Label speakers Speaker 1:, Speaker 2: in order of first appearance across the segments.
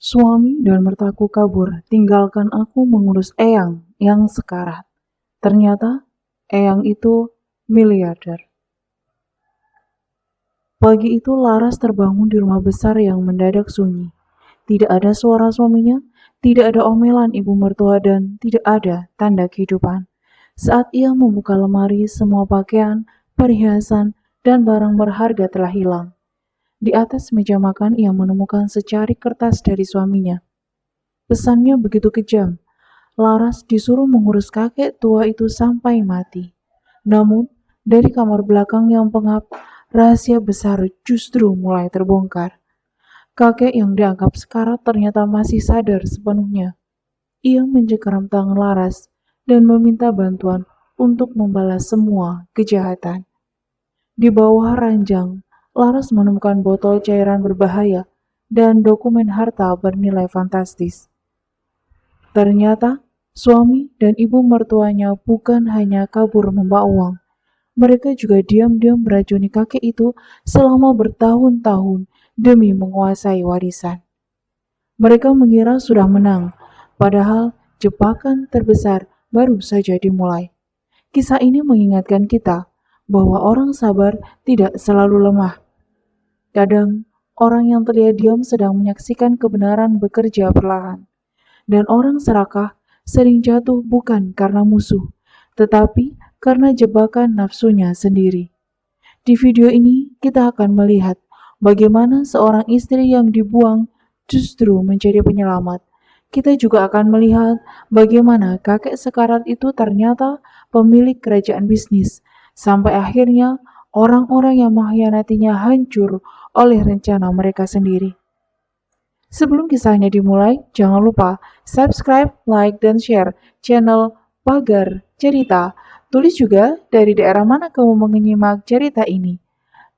Speaker 1: Suami dan mertuaku kabur, tinggalkan aku mengurus Eyang yang sekarat. Ternyata Eyang itu miliarder. Pagi itu Laras terbangun di rumah besar yang mendadak sunyi. Tidak ada suara suaminya, tidak ada omelan ibu mertua dan tidak ada tanda kehidupan. Saat ia membuka lemari, semua pakaian, perhiasan, dan barang berharga telah hilang. Di atas meja makan ia menemukan secari kertas dari suaminya. Pesannya begitu kejam. Laras disuruh mengurus kakek tua itu sampai mati. Namun, dari kamar belakang yang pengap, rahasia besar justru mulai terbongkar. Kakek yang dianggap sekarat ternyata masih sadar sepenuhnya. Ia mencengkeram tangan Laras dan meminta bantuan untuk membalas semua kejahatan. Di bawah ranjang, Laras menemukan botol cairan berbahaya dan dokumen harta bernilai fantastis. Ternyata, suami dan ibu mertuanya bukan hanya kabur membawa uang. Mereka juga diam-diam meracuni kakek itu selama bertahun-tahun demi menguasai warisan. Mereka mengira sudah menang, padahal jebakan terbesar baru saja dimulai. Kisah ini mengingatkan kita bahwa orang sabar tidak selalu lemah. Kadang, orang yang terlihat diam sedang menyaksikan kebenaran bekerja perlahan. Dan orang serakah sering jatuh bukan karena musuh, tetapi karena jebakan nafsunya sendiri. Di video ini, kita akan melihat bagaimana seorang istri yang dibuang justru menjadi penyelamat. Kita juga akan melihat bagaimana kakek sekarat itu ternyata pemilik kerajaan bisnis, sampai akhirnya orang-orang yang mengkhianatinya hancur oleh rencana mereka sendiri. Sebelum kisahnya dimulai, jangan lupa subscribe, like, dan share channel Pagar Cerita. Tulis juga dari daerah mana kamu menyimak cerita ini.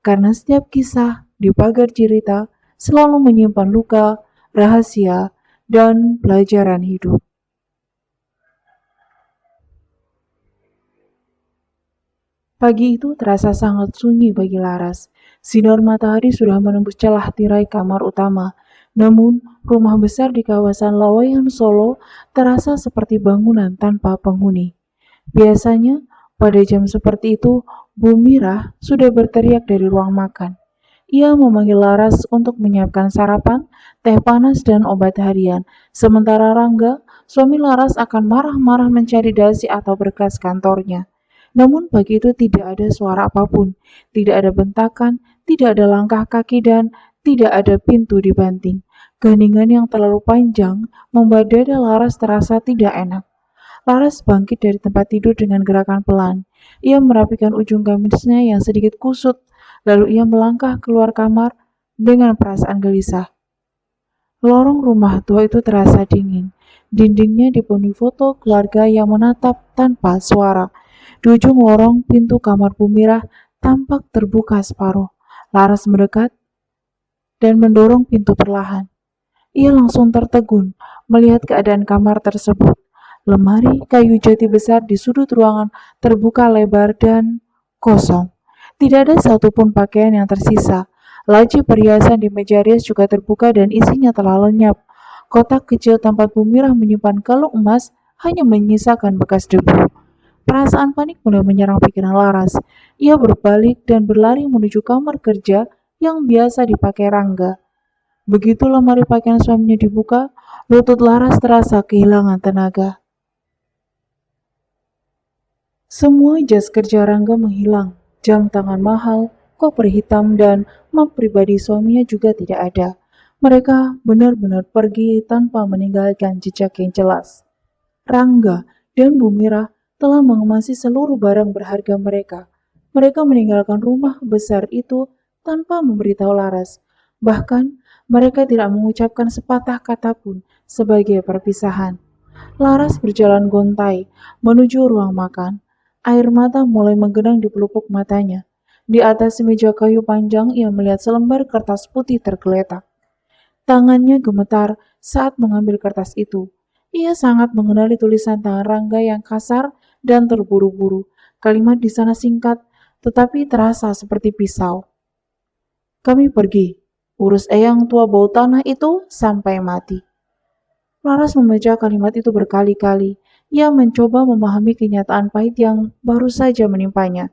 Speaker 1: Karena setiap kisah di Pagar Cerita selalu menyimpan luka, rahasia, dan pelajaran hidup. Pagi itu terasa sangat sunyi bagi Laras. Sinar matahari sudah menembus celah tirai kamar utama. Namun, rumah besar di kawasan Lawayan Solo terasa seperti bangunan tanpa penghuni. Biasanya, pada jam seperti itu, Bu Mirah sudah berteriak dari ruang makan. Ia memanggil Laras untuk menyiapkan sarapan, teh panas, dan obat harian. Sementara Rangga, suami Laras akan marah-marah mencari dasi atau berkas kantornya. Namun pagi itu tidak ada suara apapun, tidak ada bentakan, tidak ada langkah kaki, dan tidak ada pintu dibanting. Keheningan yang terlalu panjang membuat dada Laras terasa tidak enak. Laras bangkit dari tempat tidur dengan gerakan pelan. Ia merapikan ujung gamisnya yang sedikit kusut, lalu ia melangkah keluar kamar dengan perasaan gelisah. Lorong rumah tua itu terasa dingin. Dindingnya dipenuhi foto keluarga yang menatap tanpa suara. Di ujung lorong, pintu kamar Bu Mirah tampak terbuka separuh. Laras mendekat dan mendorong pintu perlahan. Ia langsung tertegun melihat keadaan kamar tersebut. Lemari kayu jati besar di sudut ruangan terbuka lebar dan kosong. Tidak ada satupun pakaian yang tersisa. Laci perhiasan di meja rias juga terbuka dan isinya telah lenyap. Kotak kecil tempat Bu Mirah menyimpan kalung emas hanya menyisakan bekas debu. Perasaan panik mulai menyerang pikiran Laras. Ia berbalik dan berlari menuju kamar kerja yang biasa dipakai Rangga. Begitu lemari pakaian suaminya dibuka, lutut Laras terasa kehilangan tenaga. Semua jas kerja Rangga menghilang, jam tangan mahal, koper hitam, dan map pribadi suaminya juga tidak ada. Mereka benar-benar pergi tanpa meninggalkan jejak yang jelas. Rangga dan Bu Mirah telah mengemasi seluruh barang berharga mereka. Mereka meninggalkan rumah besar itu tanpa memberitahu Laras. Bahkan, mereka tidak mengucapkan sepatah kata pun sebagai perpisahan. Laras berjalan gontai menuju ruang makan. Air mata mulai menggenang di pelupuk matanya. Di atas meja kayu panjang ia melihat selembar kertas putih tergeletak. Tangannya gemetar saat mengambil kertas itu. Ia sangat mengenali tulisan tangan Rangga yang kasar dan terburu-buru. Kalimat di sana singkat, tetapi terasa seperti pisau. Kami pergi. Urus eyang tua bau tanah itu sampai mati. Laras membaca kalimat itu berkali-kali. Ia mencoba memahami kenyataan pahit yang baru saja menimpanya.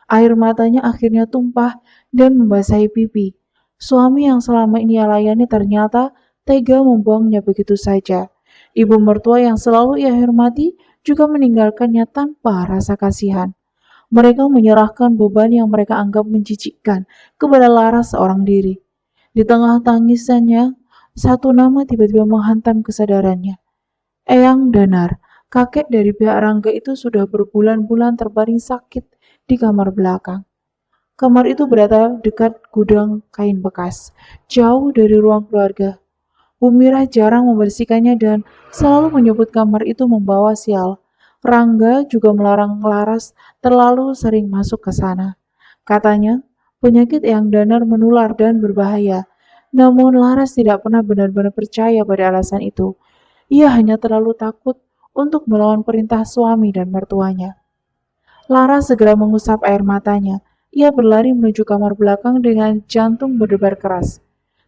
Speaker 1: Air matanya akhirnya tumpah dan membasahi pipi. Suami yang selama ini ia layani ternyata tega membuangnya begitu saja. Ibu mertua yang selalu ia hormati juga meninggalkannya tanpa rasa kasihan. Mereka menyerahkan beban yang mereka anggap menjijikkan kepada Laras seorang diri. Di tengah tangisannya, satu nama tiba-tiba menghantam kesadarannya. Eyang Danar, kakek dari pihak Rangga itu sudah berbulan-bulan terbaring sakit di kamar belakang. Kamar itu berada dekat gudang kain bekas, jauh dari ruang keluarga. Bu Mirah jarang membersihkannya dan selalu menyebut kamar itu membawa sial. Rangga juga melarang Laras terlalu sering masuk ke sana. Katanya, penyakit Eyang Danar menular dan berbahaya. Namun Laras tidak pernah benar-benar percaya pada alasan itu. Ia hanya terlalu takut untuk melawan perintah suami dan mertuanya. Laras segera mengusap air matanya. Ia berlari menuju kamar belakang dengan jantung berdebar keras.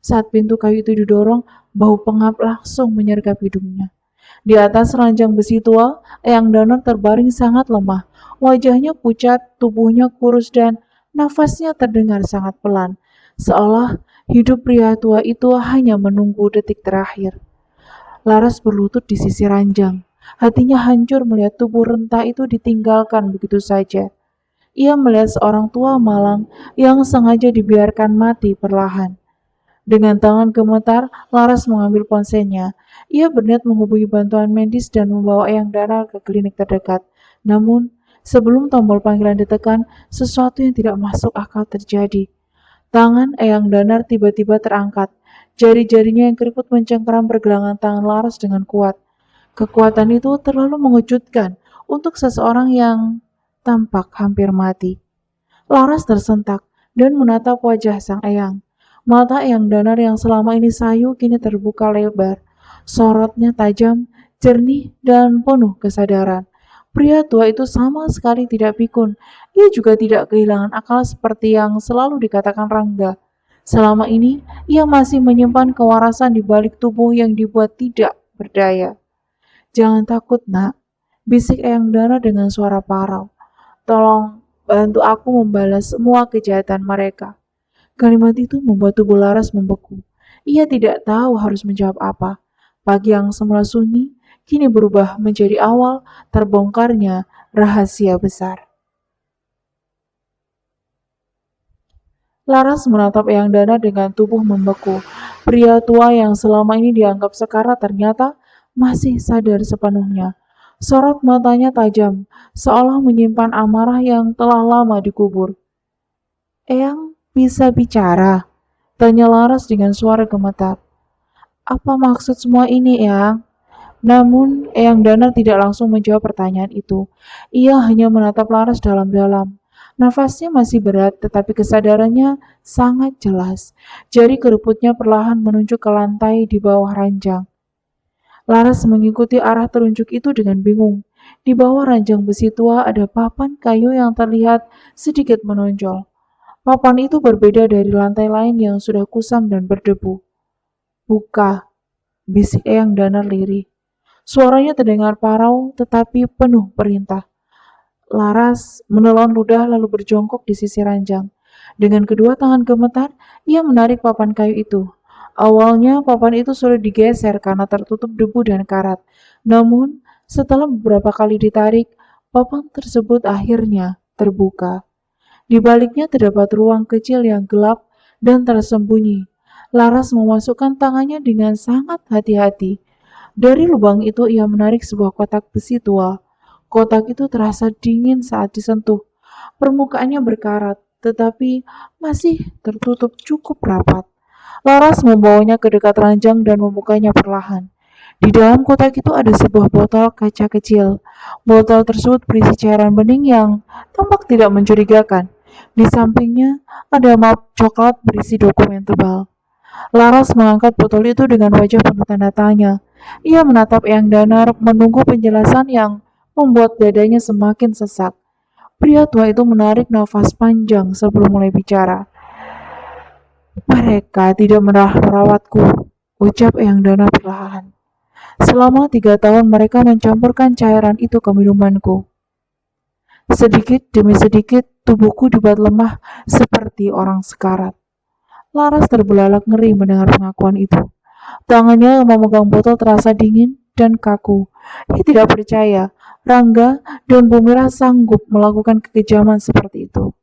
Speaker 1: Saat pintu kayu itu didorong, bau pengap langsung menyergap hidungnya. Di atas ranjang besi tua, Eyang Danar terbaring sangat lemah. Wajahnya pucat, tubuhnya kurus dan nafasnya terdengar sangat pelan. Seolah hidup pria tua itu hanya menunggu detik terakhir. Laras berlutut di sisi ranjang. Hatinya hancur melihat tubuh renta itu ditinggalkan begitu saja. Ia melihat seorang tua malang yang sengaja dibiarkan mati perlahan. Dengan tangan gemetar, Laras mengambil ponselnya. Ia berniat menghubungi bantuan medis dan membawa Eyang Danar ke klinik terdekat. Namun, sebelum tombol panggilan ditekan, sesuatu yang tidak masuk akal terjadi. Tangan Eyang Danar tiba-tiba terangkat. Jari-jarinya yang keriput mencengkeram pergelangan tangan Laras dengan kuat. Kekuatan itu terlalu mengejutkan untuk seseorang yang tampak hampir mati. Laras tersentak dan menatap wajah sang Eyang. Mata Eyang Danar yang selama ini sayu kini terbuka lebar. Sorotnya tajam, jernih, dan penuh kesadaran. Pria tua itu sama sekali tidak pikun. Ia juga tidak kehilangan akal seperti yang selalu dikatakan Rangga. Selama ini, ia masih menyimpan kewarasan di balik tubuh yang dibuat tidak berdaya. Jangan takut, nak, bisik Eyang Danar dengan suara parau. Tolong bantu aku membalas semua kejahatan mereka. Kalimat itu membuat tubuh Laras membeku. Ia tidak tahu harus menjawab apa. Pagi yang semula sunyi, kini berubah menjadi awal terbongkarnya rahasia besar. Laras menatap Eyang Danar dengan tubuh membeku. Pria tua yang selama ini dianggap sekarat ternyata masih sadar sepenuhnya. Sorot matanya tajam, seolah menyimpan amarah yang telah lama dikubur. Eyang bisa bicara? Tanya Laras dengan suara gemetar. Apa maksud semua ini, Eyang? Namun, Eyang Danar tidak langsung menjawab pertanyaan itu. Ia hanya menatap Laras dalam-dalam. Nafasnya masih berat, tetapi kesadarannya sangat jelas. Jari keriputnya perlahan menunjuk ke lantai di bawah ranjang. Laras mengikuti arah telunjuk itu dengan bingung. Di bawah ranjang besi tua ada papan kayu yang terlihat sedikit menonjol. Papan itu berbeda dari lantai lain yang sudah kusam dan berdebu. Buka, bisik Eyang Danar lirih. Suaranya terdengar parau tetapi penuh perintah. Laras menelan ludah lalu berjongkok di sisi ranjang. Dengan kedua tangan gemetar, ia menarik papan kayu itu. Awalnya papan itu sulit digeser karena tertutup debu dan karat. Namun, setelah beberapa kali ditarik, papan tersebut akhirnya terbuka. Di baliknya terdapat ruang kecil yang gelap dan tersembunyi. Laras memasukkan tangannya dengan sangat hati-hati. Dari lubang itu ia menarik sebuah kotak besi tua. Kotak itu terasa dingin saat disentuh. Permukaannya berkarat, tetapi masih tertutup cukup rapat. Laras membawanya ke dekat ranjang dan membukanya perlahan. Di dalam kotak itu ada sebuah botol kaca kecil. Botol tersebut berisi cairan bening yang tampak tidak mencurigakan. Di sampingnya ada map coklat berisi dokumen tebal. Laras mengangkat botol itu dengan wajah penuh tanda tanya. Ia menatap Eyang Danar menunggu penjelasan yang membuat dadanya semakin sesak. Pria tua itu menarik nafas panjang sebelum mulai bicara. Mereka tidak merawatku, ucap Eyang Dana perlahan. Selama 3 tahun mereka mencampurkan cairan itu ke minumanku. Sedikit demi sedikit tubuhku dibuat lemah seperti orang sekarat. Laras terbelalak ngeri mendengar pengakuan itu. Tangannya yang memegang botol terasa dingin dan kaku. Ia tidak percaya Rangga dan Bumira sanggup melakukan kekejaman seperti itu.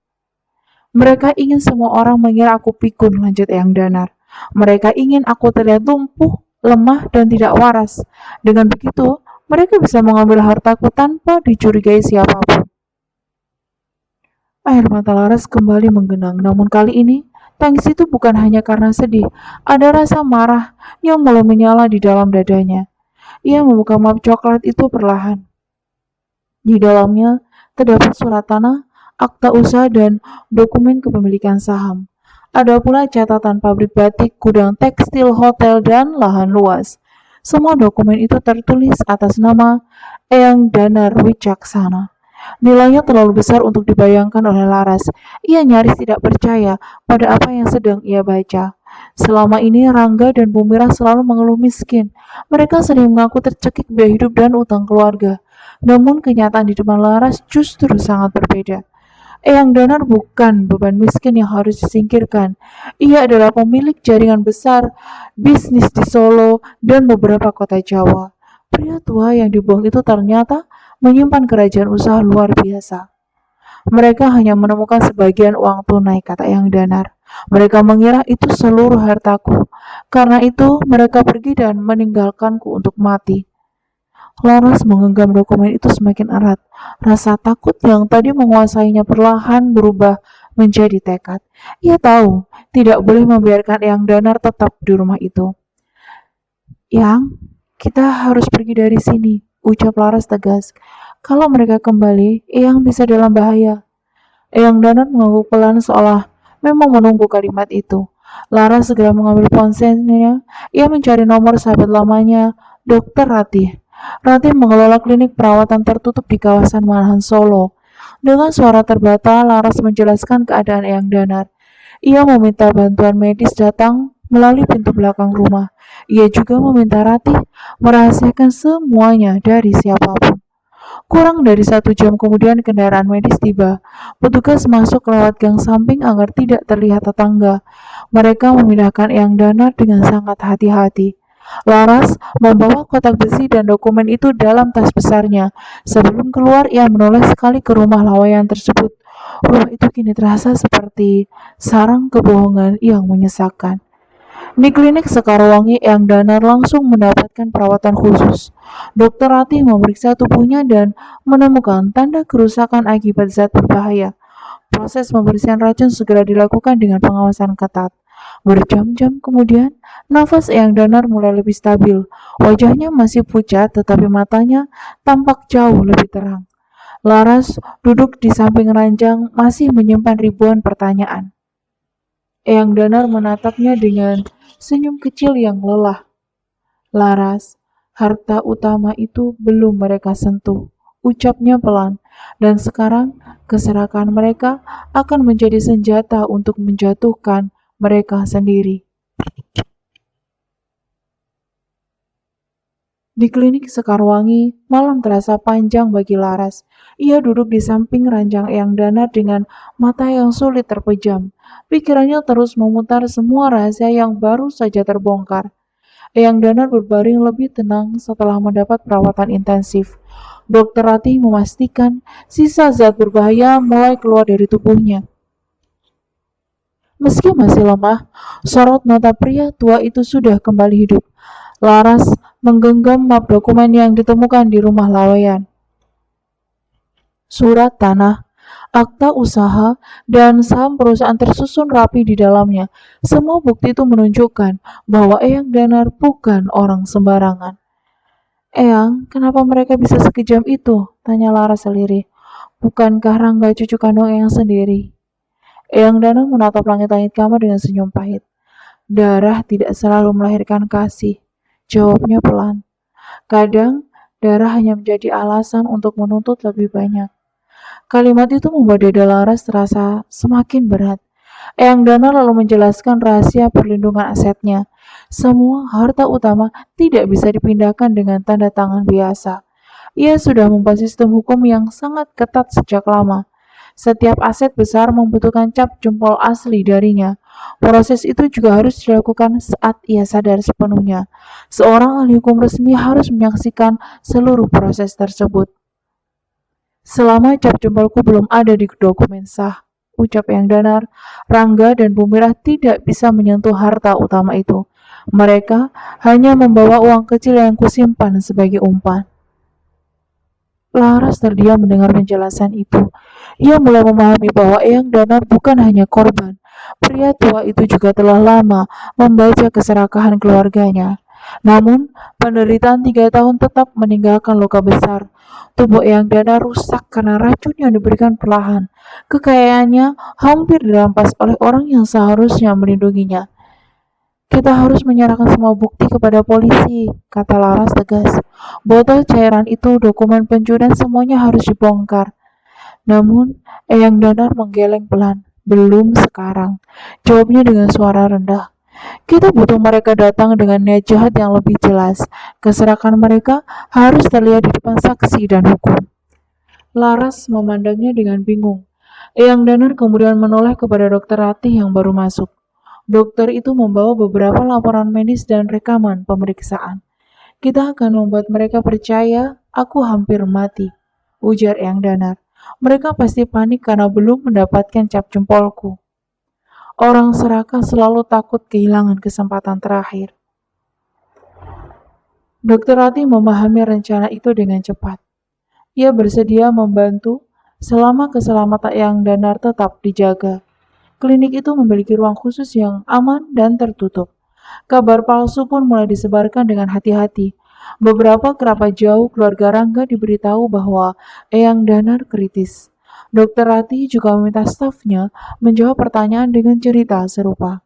Speaker 1: Mereka ingin semua orang mengira aku pikun, lanjut Eyang Danar. Mereka ingin aku terlihat lumpuh, lemah, dan tidak waras. Dengan begitu, mereka bisa mengambil hartaku tanpa dicurigai siapapun. Air mata Laras kembali menggenang, namun kali ini tangis itu bukan hanya karena sedih, ada rasa marah yang mulai menyala di dalam dadanya. Ia membuka map coklat itu perlahan. Di dalamnya terdapat surat tanah, akta usaha, dan dokumen kepemilikan saham. Ada pula catatan pabrik batik, gudang tekstil, hotel, dan lahan luas. Semua dokumen itu tertulis atas nama Eyang Danar Wicaksana. Nilainya terlalu besar untuk dibayangkan oleh Laras. Ia nyaris tidak percaya pada apa yang sedang ia baca. Selama ini Rangga dan Bumira selalu mengeluh miskin. Mereka sering mengaku tercekik biaya hidup dan utang keluarga. Namun kenyataan di depan Laras justru sangat berbeda. Eyang Danar bukan beban miskin yang harus disingkirkan. Ia adalah pemilik jaringan besar bisnis di Solo dan beberapa kota Jawa. Pria tua yang dibuang itu ternyata menyimpan kerajaan usaha luar biasa. Mereka hanya menemukan sebagian uang tunai, kata Eyang Danar. Mereka mengira itu seluruh hartaku. Karena itu, mereka pergi dan meninggalkanku untuk mati. Laras menggenggam dokumen itu semakin erat. Rasa takut yang tadi menguasainya perlahan berubah menjadi tekad. Ia tahu tidak boleh membiarkan Eyang Danar tetap di rumah itu. Yang, kita harus pergi dari sini, ucap Laras tegas. Kalau mereka kembali, Eyang bisa dalam bahaya. Eyang Danar mengangguk pelan seolah memang menunggu kalimat itu. Laras segera mengambil ponselnya. Ia mencari nomor sahabat lamanya, Dr. Ratih. Ratih mengelola klinik perawatan tertutup di kawasan Manahan Solo. Dengan suara terbata, Laras menjelaskan keadaan Eyang Danar. Ia meminta bantuan medis datang melalui pintu belakang rumah. Ia juga meminta Ratih merahasiakan semuanya dari siapapun. Kurang dari 1 jam kemudian kendaraan medis tiba. Petugas masuk lewat gang samping agar tidak terlihat tetangga. Mereka memindahkan Eyang Danar dengan sangat hati-hati. Laras membawa kotak besi dan dokumen itu dalam tas besarnya. Sebelum keluar, ia menoleh sekali ke rumah lawayan tersebut. Rumah itu kini terasa seperti sarang kebohongan yang menyesakkan. Di klinik Sekarwangi, Eyang Danar langsung mendapatkan perawatan khusus. Dokter Ratih memeriksa tubuhnya dan menemukan tanda kerusakan akibat zat berbahaya. Proses pembersihan racun segera dilakukan dengan pengawasan ketat. Berjam-jam kemudian, nafas Eyang Danar mulai lebih stabil. Wajahnya masih pucat, tetapi matanya tampak jauh lebih terang. Laras duduk di samping ranjang, masih menyimpan ribuan pertanyaan. Eyang Danar menatapnya dengan senyum kecil yang lelah. Laras, harta utama itu belum mereka sentuh, ucapnya pelan, dan sekarang keserakahan mereka akan menjadi senjata untuk menjatuhkan mereka sendiri. Di klinik Sekarwangi, malam terasa panjang bagi Laras. Ia duduk di samping ranjang Eyang Danar dengan mata yang sulit terpejam. Pikirannya terus memutar semua rahasia yang baru saja terbongkar. Eyang Danar berbaring lebih tenang setelah mendapat perawatan intensif. Dokter Ratih memastikan sisa zat berbahaya mulai keluar dari tubuhnya. Meski masih lemah, sorot mata pria tua itu sudah kembali hidup. Laras menggenggam map dokumen yang ditemukan di rumah lawayan. Surat tanah, akta usaha, dan saham perusahaan tersusun rapi di dalamnya. Semua bukti itu menunjukkan bahwa Eyang Danar bukan orang sembarangan. Eyang, kenapa mereka bisa sekejam itu? Tanya Laras selirih. Bukankah Rangga cucu kandung Eyang sendiri? Eyang Danar menatap langit-langit kamar dengan senyum pahit. Darah tidak selalu melahirkan kasih. Jawabnya pelan. Kadang, darah hanya menjadi alasan untuk menuntut lebih banyak. Kalimat itu membuat dada Laras terasa semakin berat. Eyang Dana lalu menjelaskan rahasia perlindungan asetnya. Semua harta utama tidak bisa dipindahkan dengan tanda tangan biasa. Ia sudah membuat sistem hukum yang sangat ketat sejak lama. Setiap aset besar membutuhkan cap jempol asli darinya. Proses itu juga harus dilakukan saat ia sadar sepenuhnya. Seorang ahli hukum resmi harus menyaksikan seluruh proses tersebut. Selama cap jempolku belum ada di dokumen sah, ucap Yang Danar, Rangga dan Bumirah tidak bisa menyentuh harta utama itu. Mereka hanya membawa uang kecil yang kusimpan sebagai umpan. Laras terdiam mendengar penjelasan itu. Ia mulai memahami bahwa Eyang Danar bukan hanya korban. Pria tua itu juga telah lama membaca keserakahan keluarganya. Namun, penderitaan 3 tahun tetap meninggalkan luka besar. Tubuh Eyang Danar rusak karena racun yang diberikan perlahan. Kekayaannya hampir dirampas oleh orang yang seharusnya melindunginya. Kita harus menyerahkan semua bukti kepada polisi, kata Laras tegas. Botol cairan itu, dokumen pencurian, semuanya harus dibongkar. Namun, Eyang Danar menggeleng pelan. Belum sekarang, jawabnya dengan suara rendah. Kita butuh mereka datang dengan niat jahat yang lebih jelas. Keserakan mereka harus terlihat di depan saksi dan hukum. Laras memandangnya dengan bingung. Eyang Danar kemudian menoleh kepada dokter Ratih yang baru masuk. Dokter itu membawa beberapa laporan medis dan rekaman pemeriksaan. Kita akan membuat mereka percaya aku hampir mati, ujar Eyang Danar. Mereka pasti panik karena belum mendapatkan cap jempolku. Orang serakah selalu takut kehilangan kesempatan terakhir. Dokter Rati memahami rencana itu dengan cepat. Ia bersedia membantu selama keselamatan Eyang Danar tetap dijaga. Klinik itu memiliki ruang khusus yang aman dan tertutup. Kabar palsu pun mulai disebarkan dengan hati-hati. Beberapa kerabat jauh keluarga Rangga diberitahu bahwa Eyang Danar kritis. Dokter Rati juga meminta stafnya menjawab pertanyaan dengan cerita serupa.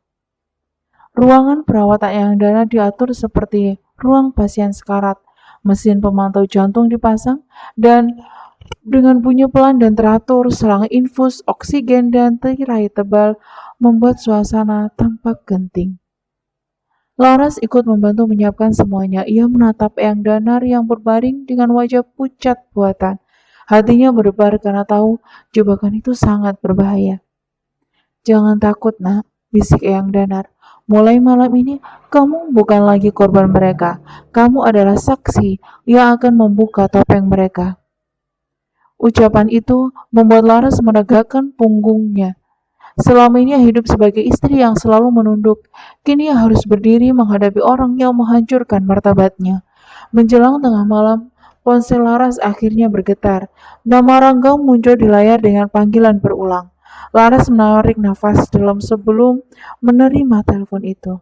Speaker 1: Ruangan perawatan Eyang Danar diatur seperti ruang pasien sekarat. Mesin pemantau jantung dipasang dan dengan bunyi pelan dan teratur, selang infus, oksigen, dan tirai tebal membuat suasana tampak genting. Laras ikut membantu menyiapkan semuanya. Ia menatap Eyang Danar yang berbaring dengan wajah pucat buatan. Hatinya berdebar karena tahu jebakan itu sangat berbahaya. Jangan takut, nak, bisik Eyang Danar. Mulai malam ini, kamu bukan lagi korban mereka. Kamu adalah saksi yang akan membuka topeng mereka. Ucapan itu membuat Laras menegakkan punggungnya. Selama ini ia hidup sebagai istri yang selalu menunduk. Kini ia harus berdiri menghadapi orang yang menghancurkan martabatnya. Menjelang tengah malam, ponsel Laras akhirnya bergetar. Nama Rangga muncul di layar dengan panggilan berulang. Laras menarik nafas dalam sebelum menerima telepon itu.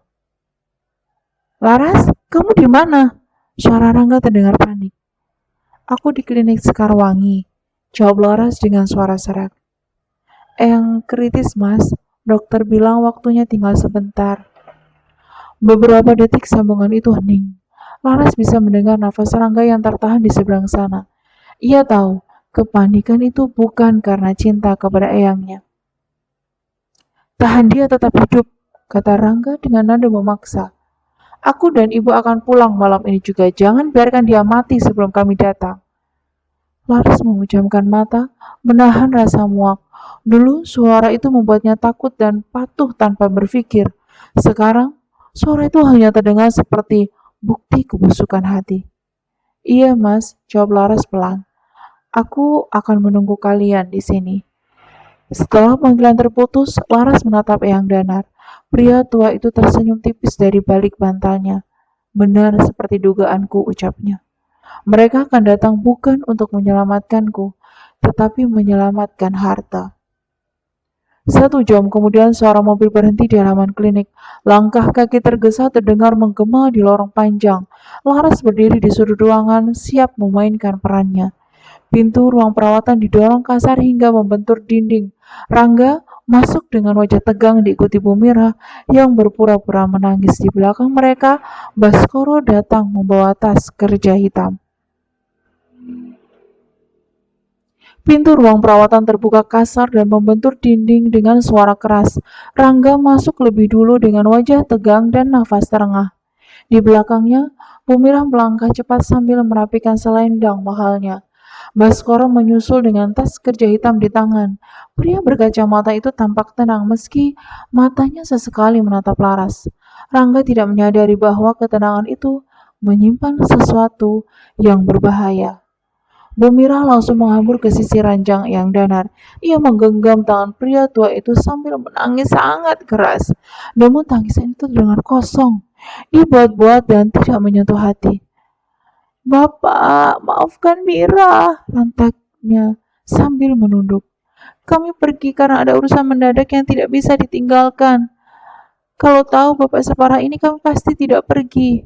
Speaker 1: Laras, kamu di mana? Suara Rangga terdengar panik. Aku di klinik Sekarwangi, jawab Laras dengan suara serak. Yang kritis, Mas. Dokter bilang waktunya tinggal sebentar. Beberapa detik sambungan itu hening. Laras bisa mendengar nafas Rangga yang tertahan di seberang sana. Ia tahu kepanikan itu bukan karena cinta kepada eyangnya. Tahan, dia tetap hidup, kata Rangga dengan nada memaksa. Aku dan ibu akan pulang malam ini juga. Jangan biarkan dia mati sebelum kami datang. Laras memejamkan mata, menahan rasa muak. Dulu suara itu membuatnya takut dan patuh tanpa berpikir. Sekarang suara itu hanya terdengar seperti bukti kebusukan hati. Iya, Mas, jawab Laras pelan. Aku akan menunggu kalian di sini. Setelah panggilan terputus, Laras menatap Eyang Danar. Pria tua itu tersenyum tipis dari balik bantalnya. Benar seperti dugaanku, ucapnya. Mereka akan datang bukan untuk menyelamatkanku, tetapi menyelamatkan harta. 1 jam kemudian suara mobil berhenti di halaman klinik. Langkah kaki tergesa terdengar menggema di lorong panjang. Laras berdiri di sudut ruangan, siap memainkan perannya. Pintu ruang perawatan didorong kasar hingga membentur dinding. Rangga masuk dengan wajah tegang diikuti Bumirah yang berpura-pura menangis. Di belakang mereka, Baskoro datang membawa tas kerja hitam. Pintu ruang perawatan terbuka kasar dan membentur dinding dengan suara keras. Rangga masuk lebih dulu dengan wajah tegang dan nafas terengah. Di belakangnya, Bumirah melangkah cepat sambil merapikan selendang mahalnya. Baskoro menyusul dengan tas kerja hitam di tangan. Pria berkacamata itu tampak tenang meski matanya sesekali menatap Laras. Rangga tidak menyadari bahwa ketenangan itu menyimpan sesuatu yang berbahaya. Bumirah langsung menghambur ke sisi ranjang yang danar. Ia menggenggam tangan pria tua itu sambil menangis sangat keras. Namun tangisan itu terdengar kosong, dibuat-buat dan tidak menyentuh hati. "Bapak, maafkan Mira," lantaknya sambil menunduk. "Kami pergi karena ada urusan mendadak yang tidak bisa ditinggalkan. Kalau tahu Bapak separah ini kami pasti tidak pergi."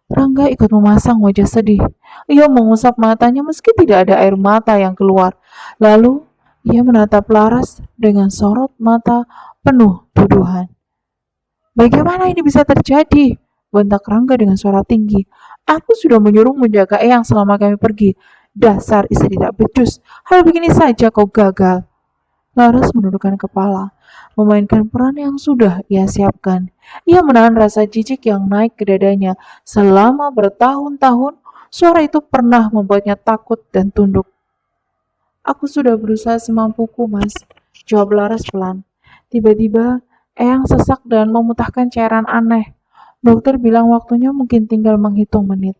Speaker 1: Rangga ikut memasang wajah sedih. Ia mengusap matanya meski tidak ada air mata yang keluar. Lalu ia menatap Laras dengan sorot mata penuh tuduhan. "Bagaimana ini bisa terjadi?" bentak Rangga dengan suara tinggi. "Aku sudah menyuruh menjaga Eyang selama kami pergi. Dasar istri tidak becus. Hal begini saja kau gagal." Laras menundukkan kepala, memainkan peran yang sudah ia siapkan. Ia menahan rasa jijik yang naik ke dadanya. Selama bertahun-tahun, suara itu pernah membuatnya takut dan tunduk. "Aku sudah berusaha semampuku, Mas," jawab Laras pelan. Tiba-tiba, Eyang sesak dan memutahkan cairan aneh. Dokter bilang waktunya mungkin tinggal menghitung menit.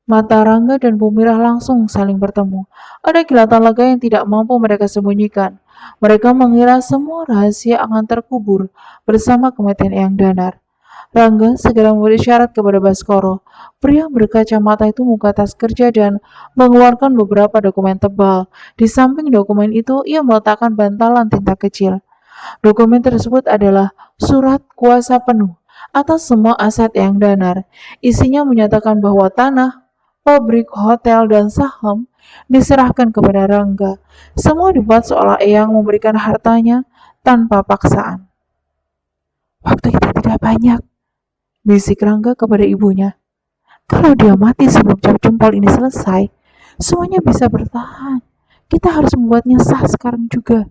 Speaker 1: Mata Rangga dan Bumirah langsung saling bertemu. Ada kilatan lega yang tidak mampu mereka sembunyikan. Mereka mengira semua rahasia akan terkubur bersama kematian Eyang Danar. Rangga segera memberi isyarat kepada Baskoro. Pria berkacamata itu membuka tas kerja dan mengeluarkan beberapa dokumen tebal. Di samping dokumen itu, ia meletakkan bantalan tinta kecil. Dokumen tersebut adalah surat kuasa penuh atas semua aset Eyang Danar. Isinya menyatakan bahwa tanah, pabrik, hotel, dan saham diserahkan kepada Rangga. Semua dibuat seolah Eyang memberikan hartanya tanpa paksaan. "Waktu kita tidak banyak," bisik Rangga kepada ibunya. "Kalau dia mati sebelum cap jempol ini selesai, semuanya bisa bertahan. Kita harus membuatnya sah sekarang juga."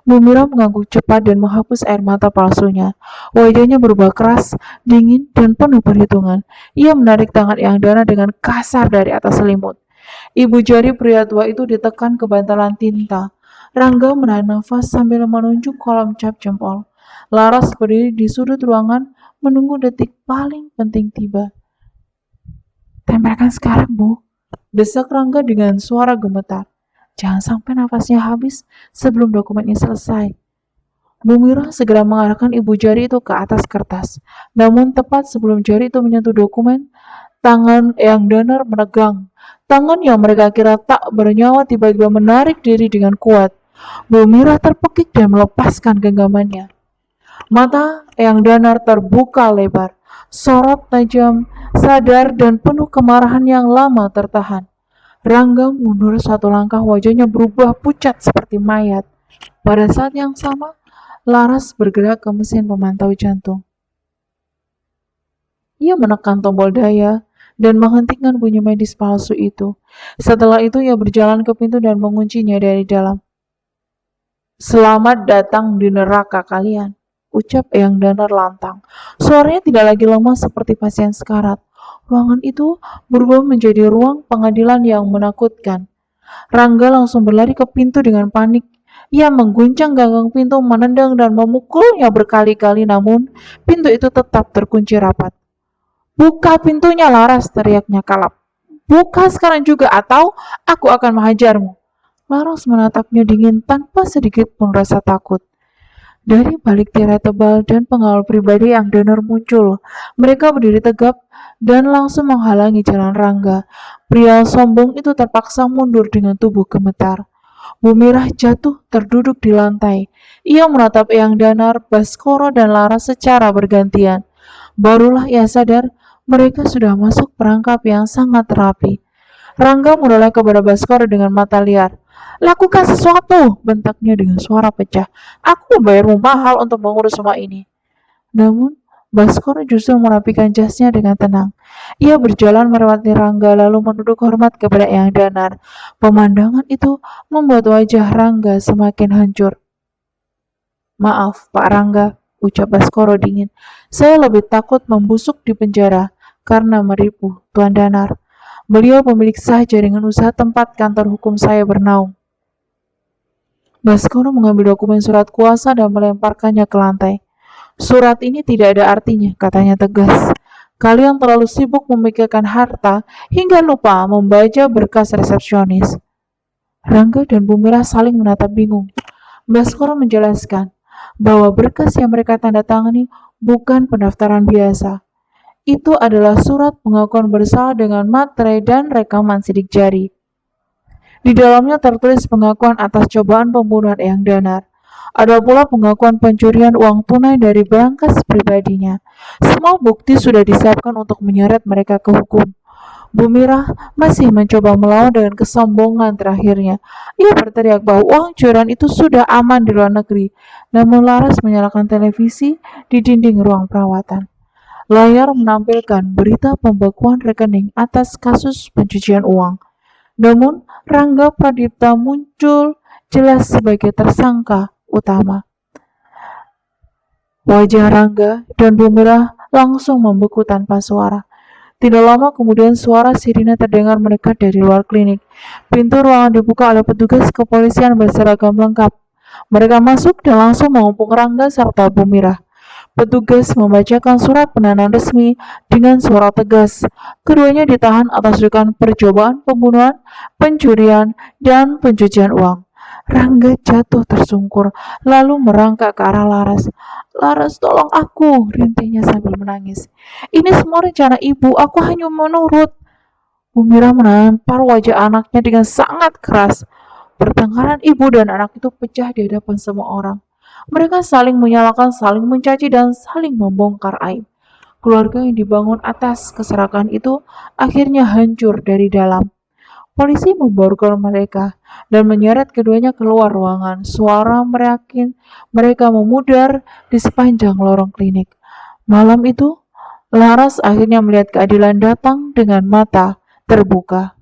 Speaker 1: Bumirah mengangguk cepat dan menghapus air mata palsunya. Wajahnya berubah keras, dingin, dan penuh perhitungan. Ia menarik tangan Eyang Dana dengan kasar dari atas selimut. Ibu jari pria tua itu ditekan ke bantalan tinta. Rangga menahan nafas sambil menunjuk kolom cap jempol. Laras berdiri di sudut ruangan menunggu detik paling penting tiba. "Tempelkan sekarang, Bu," desak Rangga dengan suara gemetar. "Jangan sampai nafasnya habis sebelum dokumen ini selesai." Bumirah segera mengarahkan ibu jari itu ke atas kertas. Namun tepat sebelum jari itu menyentuh dokumen, tangan Eyang Danar menegang. Tangan yang mereka kira tak bernyawa tiba-tiba menarik diri dengan kuat. Bumirah terpekik dan melepaskan genggamannya. Mata Eyang Danar terbuka lebar, sorot tajam, sadar dan penuh kemarahan yang lama tertahan. Rangga mundur satu langkah, wajahnya berubah pucat seperti mayat. Pada saat yang sama, Laras bergerak ke mesin pemantau jantung. Ia menekan tombol daya dan menghentikan bunyi medis palsu itu. Setelah itu ia berjalan ke pintu dan menguncinya dari dalam. "Selamat datang di neraka kalian," ucap Eyang Danar lantang. Suaranya tidak lagi lemah seperti pasien sekarat. Ruangan itu berubah menjadi ruang pengadilan yang menakutkan. Rangga langsung berlari ke pintu dengan panik. Ia mengguncang gagang pintu, menendang dan memukulnya berkali-kali, namun pintu itu tetap terkunci rapat. "Buka pintunya, Laras!" teriaknya kalap. "Buka sekarang juga atau aku akan menghajarmu." Laras menatapnya dingin tanpa sedikit pun rasa takut. Dari balik tirai tebal dan pengawal pribadi yang Danar muncul. Mereka berdiri tegap dan langsung menghalangi jalan Rangga. Pria sombong itu terpaksa mundur dengan tubuh gemetar. Bumirah jatuh terduduk di lantai. Ia menatap Eyang Danar, Baskoro, dan Laras secara bergantian. Barulah ia sadar mereka sudah masuk perangkap yang sangat rapi. Rangga menoleh kepada Baskoro dengan mata liar. "Lakukan sesuatu!" bentaknya dengan suara pecah. "Aku membayarmu mahal untuk mengurus semua ini." Namun, Baskoro justru merapikan jasnya dengan tenang. Ia berjalan melewati Rangga lalu menunduk hormat kepada Eyang Danar. Pemandangan itu membuat wajah Rangga semakin hancur. "Maaf, Pak Rangga," ucap Baskoro dingin. "Saya lebih takut membusuk di penjara karena menipu Tuan Danar. Beliau pemilik sah jaringan usaha tempat kantor hukum saya bernaung." Baskoro mengambil dokumen surat kuasa dan melemparkannya ke lantai. "Surat ini tidak ada artinya," katanya tegas. "Kalian terlalu sibuk memikirkan harta hingga lupa membaca berkas resepsionis." Rangga dan Bumirah saling menatap bingung. Baskoro menjelaskan bahwa berkas yang mereka tanda tangani bukan pendaftaran biasa. Itu adalah surat pengakuan bersalah dengan materai dan rekaman sidik jari. Di dalamnya tertulis pengakuan atas cobaan pembunuhan Eyang Danar. Ada pula pengakuan pencurian uang tunai dari berangkas pribadinya. Semua bukti sudah disiapkan untuk menyeret mereka ke hukum. Bumirah masih mencoba melawan dengan kesombongan terakhirnya. Ia berteriak bahwa uang curian itu sudah aman di luar negeri. Namun Laras menyalakan televisi di dinding ruang perawatan. Layar menampilkan berita pembekuan rekening atas kasus pencucian uang. Namun Rangga Pradipta muncul jelas sebagai tersangka utama. Wajah Rangga dan Bumirah langsung membeku tanpa suara. Tidak lama kemudian suara sirine terdengar mendekat dari luar klinik. Pintu ruangan dibuka oleh petugas kepolisian berseragam lengkap. Mereka masuk dan langsung mengepung Rangga serta Bumirah. Petugas membacakan surat penahanan resmi dengan suara tegas. Keduanya ditahan atas dugaan percobaan pembunuhan, pencurian, dan pencucian uang. Rangga jatuh tersungkur, lalu merangkak ke arah Laras. "Laras, tolong aku," rintihnya sambil menangis. "Ini semua rencana ibu, aku hanya menurut." Bumirah menampar wajah anaknya dengan sangat keras. Pertengkaran ibu dan anak itu pecah di hadapan semua orang. Mereka saling menyalahkan, saling mencaci, dan saling membongkar aib. Keluarga yang dibangun atas keserakahan itu akhirnya hancur dari dalam. Polisi memborgol mereka dan menyeret keduanya keluar ruangan. Suara mereka memudar di sepanjang lorong klinik. Malam itu, Laras akhirnya melihat keadilan datang dengan mata terbuka.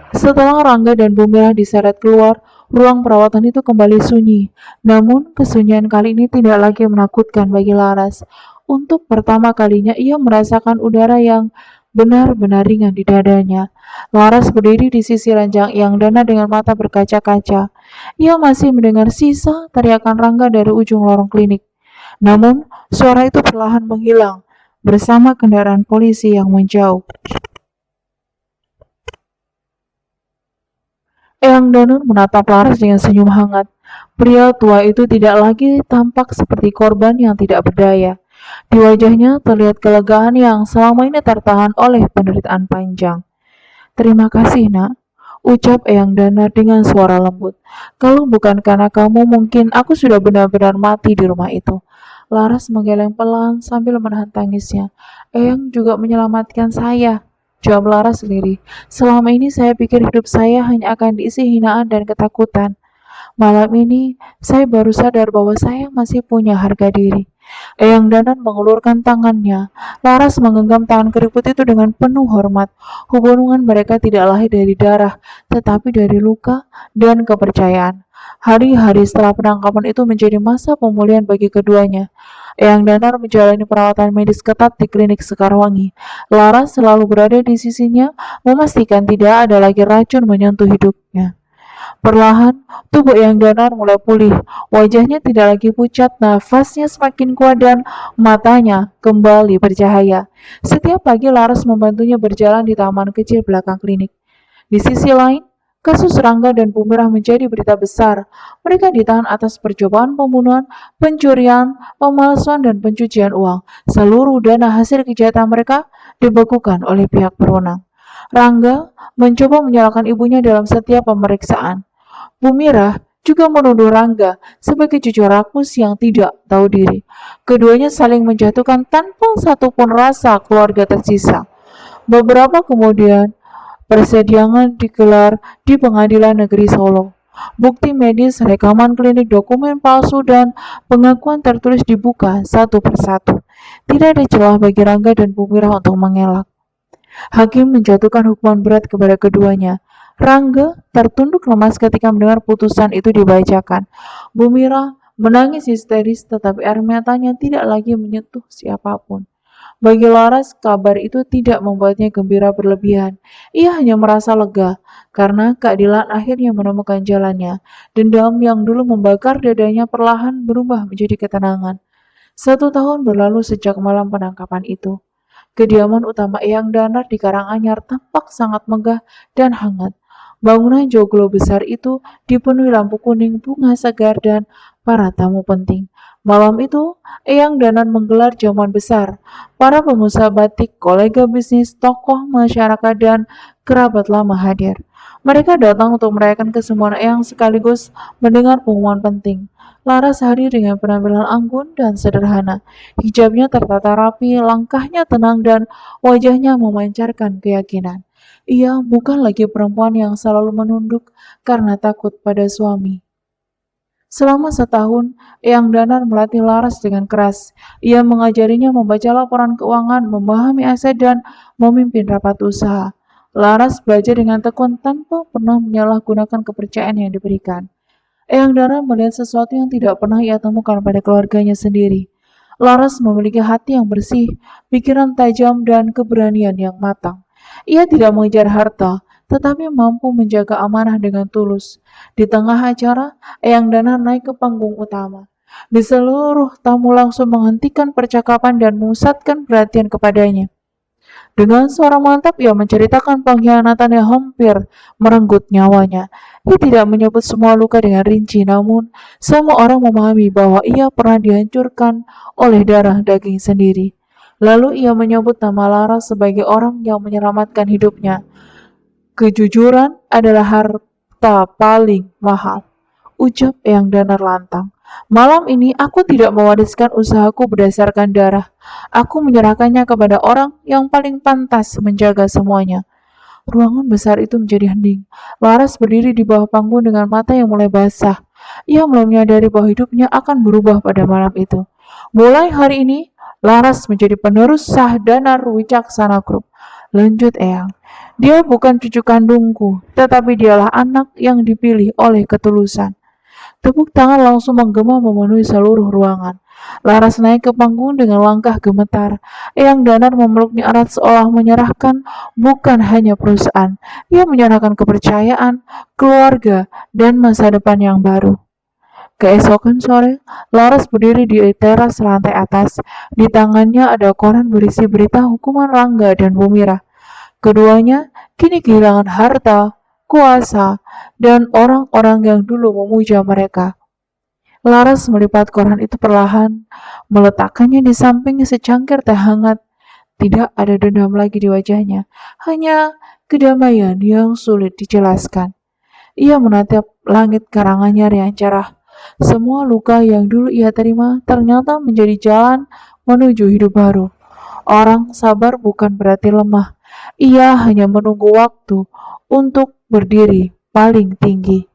Speaker 1: Setelah Rangga dan Bumirah diseret keluar, ruang perawatan itu kembali sunyi. Namun, kesunyian kali ini tidak lagi menakutkan bagi Laras. Untuk pertama kalinya ia merasakan udara yang benar-benar ringan di dadanya. Laras berdiri di sisi ranjang Eyang Danar dengan mata berkaca-kaca. Ia masih mendengar sisa teriakan Rangga dari ujung lorong klinik. Namun, suara itu perlahan menghilang bersama kendaraan polisi yang menjauh. Eyang Danar menatap Laras dengan senyum hangat. Pria tua itu tidak lagi tampak seperti korban yang tidak berdaya. Di wajahnya terlihat kelegaan yang selama ini tertahan oleh penderitaan panjang. "Terima kasih, Nak," ucap Eyang Danar dengan suara lembut. "Kalau bukan karena kamu, mungkin aku sudah benar-benar mati di rumah itu." Laras menggeleng pelan sambil menahan tangisnya. "Eyang juga menyelamatkan saya," jawab Laras sendiri. "Selama ini saya pikir hidup saya hanya akan diisi hinaan dan ketakutan. Malam ini, saya baru sadar bahwa saya masih punya harga diri." Eyang Danar mengulurkan tangannya. Laras menggenggam tangan keriput itu dengan penuh hormat. Hubungan mereka tidak lahir dari darah, tetapi dari luka dan kepercayaan. Hari-hari setelah penangkapan itu menjadi masa pemulihan bagi keduanya. Eyang Danar menjalani perawatan medis ketat di klinik Sekarwangi. Laras selalu berada di sisinya, memastikan tidak ada lagi racun menyentuh hidupnya. Perlahan, tubuh Eyang Danar mulai pulih. Wajahnya tidak lagi pucat, nafasnya semakin kuat dan matanya kembali bercahaya. Setiap pagi Laras membantunya berjalan di taman kecil belakang klinik. Di sisi lain, kasus Rangga dan Bumirah menjadi berita besar. Mereka ditahan atas percobaan pembunuhan, pencurian, pemalsuan, dan pencucian uang. Seluruh dana hasil kejahatan mereka dibekukan oleh pihak berwenang. Rangga mencoba menyalahkan ibunya dalam setiap pemeriksaan. Bumirah juga menuduh Rangga sebagai cucu rakus yang tidak tahu diri. Keduanya saling menjatuhkan tanpa satupun rasa keluarga tersisa. Beberapa kemudian, persidangan digelar di Pengadilan Negeri Solo. Bukti medis, rekaman klinik, dokumen palsu, dan pengakuan tertulis dibuka satu persatu. Tidak ada celah bagi Rangga dan Bumirah untuk mengelak. Hakim menjatuhkan hukuman berat kepada keduanya. Rangga tertunduk lemas ketika mendengar putusan itu dibacakan. Bumirah menangis histeris, tetapi air matanya tidak lagi menyentuh siapapun. Bagi Laras, kabar itu tidak membuatnya gembira berlebihan. Ia hanya merasa lega, karena keadilan akhirnya menemukan jalannya. Dendam yang dulu membakar dadanya perlahan berubah menjadi ketenangan. 1 tahun berlalu sejak malam penangkapan itu. Kediaman utama Eyang Danar di Karanganyar tampak sangat megah dan hangat. Bangunan joglo besar itu dipenuhi lampu kuning, bunga segar, dan para tamu penting. Malam itu, Eyang Danar menggelar jamuan besar. Para pengusaha batik, kolega bisnis, tokoh masyarakat, dan kerabat lama hadir. Mereka datang untuk merayakan kesembuhan Eyang sekaligus mendengar pengumuman penting. Laras hadir dengan penampilan anggun dan sederhana. Hijabnya tertata rapi, langkahnya tenang, dan wajahnya memancarkan keyakinan. Ia bukan lagi perempuan yang selalu menunduk karena takut pada suami. Selama 1 tahun, Eyang Danar melatih Laras dengan keras. Ia mengajarinya membaca laporan keuangan, memahami aset, dan memimpin rapat usaha. Laras belajar dengan tekun tanpa pernah menyalahgunakan kepercayaan yang diberikan. Eyang Danar melihat sesuatu yang tidak pernah ia temukan pada keluarganya sendiri. Laras memiliki hati yang bersih, pikiran tajam, dan keberanian yang matang. Ia tidak mengejar harta, tetapi mampu menjaga amanah dengan tulus. Di tengah acara, Eyang Danar naik ke panggung utama. Di seluruh tamu langsung menghentikan percakapan dan memusatkan perhatian kepadanya. Dengan suara mantap, ia menceritakan pengkhianatan yang hampir merenggut nyawanya. Ia tidak menyebut semua luka dengan rinci, namun semua orang memahami bahwa ia pernah dihancurkan oleh darah daging sendiri. Lalu ia menyebut nama Laras sebagai orang yang menyelamatkan hidupnya. Kejujuran adalah harta paling mahal, ucap Eyang Danar lantang. Malam ini aku tidak mewariskan usahaku berdasarkan darah. Aku menyerahkannya kepada orang yang paling pantas menjaga semuanya. Ruangan besar itu menjadi hening. Laras berdiri di bawah panggung dengan mata yang mulai basah. Ia belum menyadari bahwa hidupnya akan berubah pada malam itu. Mulai hari ini, Laras menjadi penerus sah Danar Wicaksana Group. Lanjut Eyang. Dia bukan cucu kandungku, tetapi dialah anak yang dipilih oleh ketulusan. Tepuk tangan langsung menggema memenuhi seluruh ruangan. Laras naik ke panggung dengan langkah gemetar. Eyang Danar memeluknya erat seolah menyerahkan bukan hanya perusahaan. Ia menyerahkan kepercayaan, keluarga, dan masa depan yang baru. Keesokan sore, Laras berdiri di teras lantai atas. Di tangannya ada koran berisi berita hukuman Rangga dan Bumirah. Keduanya kini kehilangan harta, kuasa, dan orang-orang yang dulu memuja mereka. Laras melipat koran itu perlahan, meletakkannya di sampingnya secangkir teh hangat. Tidak ada dendam lagi di wajahnya, hanya kedamaian yang sulit dijelaskan. Ia menatap langit Karanganyar yang cerah. Semua luka yang dulu ia terima ternyata menjadi jalan menuju hidup baru. Orang sabar bukan berarti lemah. Ia hanya menunggu waktu untuk berdiri paling tinggi.